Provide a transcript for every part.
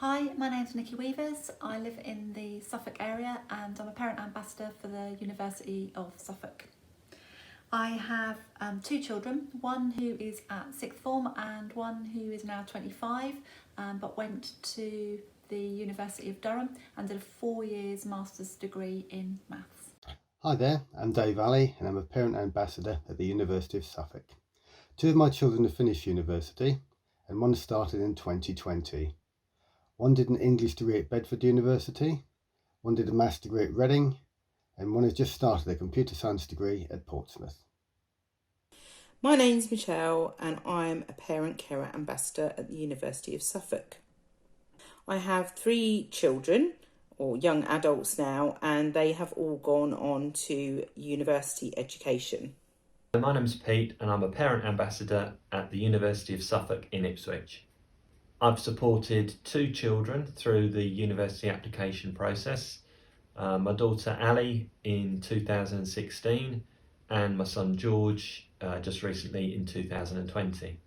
Hi, my name's Nikki Weavers. I live in the Suffolk area and I'm a parent ambassador for the University of Suffolk. I have two children, one who is at sixth form and one who is now 25, but went to the University of Durham and did a 4 years master's degree in maths. Hi there, I'm Dave Alley and I'm a parent ambassador at the University of Suffolk. Two of my children have finished university and one started in 2020. One did an English degree at Bedford University, one did a maths degree at Reading, and one has just started a computer science degree at Portsmouth. My name's Michelle and I'm a parent carer ambassador at the University of Suffolk. I have 3 children, or young adults now, and they have all gone on to university education. My name's Pete and I'm a parent ambassador at the University of Suffolk in Ipswich. I've supported 2 children through the university application process. My daughter Ali in 2016 and my son George just recently in 2020.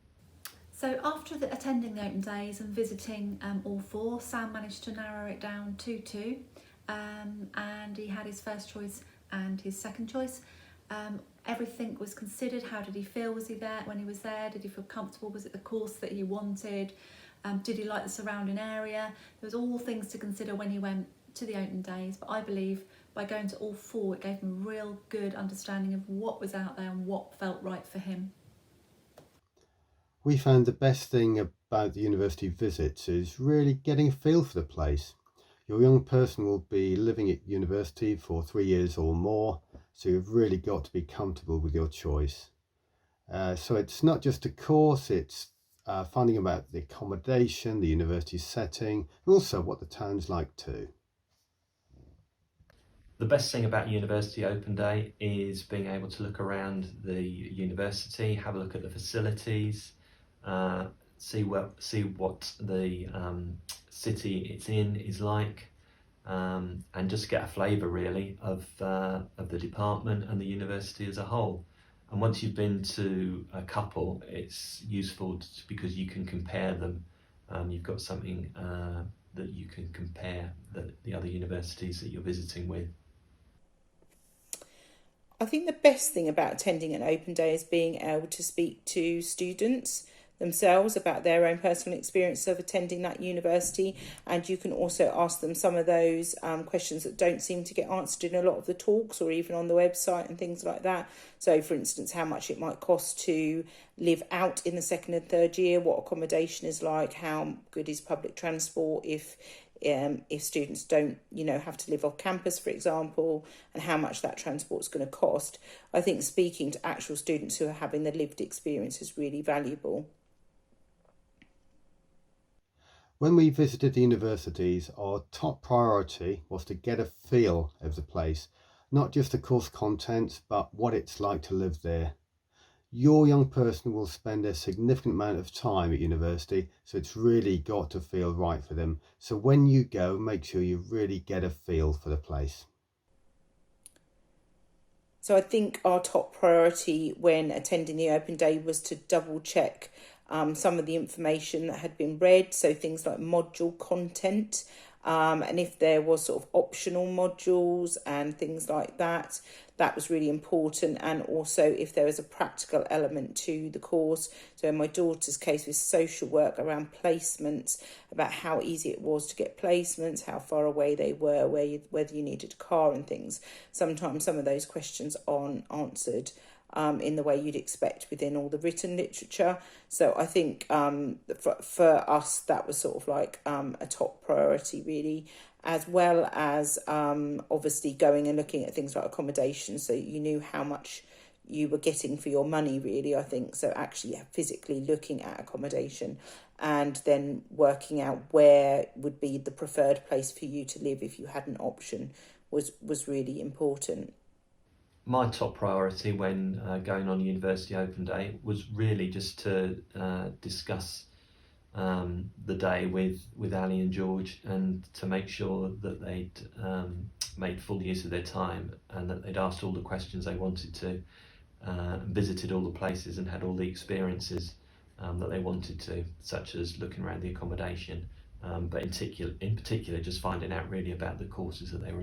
So after attending the open days and visiting all 4, Sam managed to narrow it down to 2, and he had his first choice and his second choice. Everything was considered. How did he feel? Was he there when he was there? Did he feel comfortable? Was it the course that he wanted? Did he like the surrounding area? There was all things to consider when he went to the open days, but I believe by going to all 4 it gave him a real good understanding of what was out there and what felt right for him. We found the best thing about the university visits is really getting a feel for the place. Your young person will be living at university for 3 years or more, so you've really got to be comfortable with your choice. So it's not just a course, it's finding about the accommodation, the university setting, and also what the town's like too. The best thing about University Open Day is being able to look around the university, have a look at the facilities, see what the city it's in is like, and just get a flavour really of the department and the university as a whole. And once you've been to a couple, it's useful because you can compare them. You've got something that you can compare the other universities that you're visiting with. I think the best thing about attending an open day is being able to speak to students themselves about their own personal experience of attending that university, and you can also ask them some of those questions that don't seem to get answered in a lot of the talks or even on the website and things like that. So for instance, how much it might cost to live out in the 2nd and 3rd year, what accommodation is like, how good is public transport if students don't, have to live off campus, for example, and how much that transport is going to cost. I think speaking to actual students who are having the lived experience is really valuable. When we visited the universities, our top priority was to get a feel of the place, not just the course contents, but what it's like to live there. Your young person will spend a significant amount of time at university, so it's really got to feel right for them. So when you go, make sure you really get a feel for the place. So I think our top priority when attending the open day was to double check some of the information that had been read, so things like module content, and if there was sort of optional modules and things like that, that was really important. And also if there was a practical element to the course. So in my daughter's case with social work around placements, about how easy it was to get placements, how far away they were, whether you needed a car and things. Sometimes some of those questions aren't answered in the way you'd expect within all the written literature. So I think for us, that was sort of like a top priority really, as well as obviously going and looking at things like accommodation, so you knew how much you were getting for your money really, I think. So actually physically looking at accommodation and then working out where would be the preferred place for you to live if you had an option was really important. My top priority when going on University Open Day was really just to discuss the day with Ali and George, and to make sure that they'd made full use of their time and that they'd asked all the questions they wanted to, visited all the places and had all the experiences that they wanted to, such as looking around the accommodation but in particular just finding out really about the courses that they were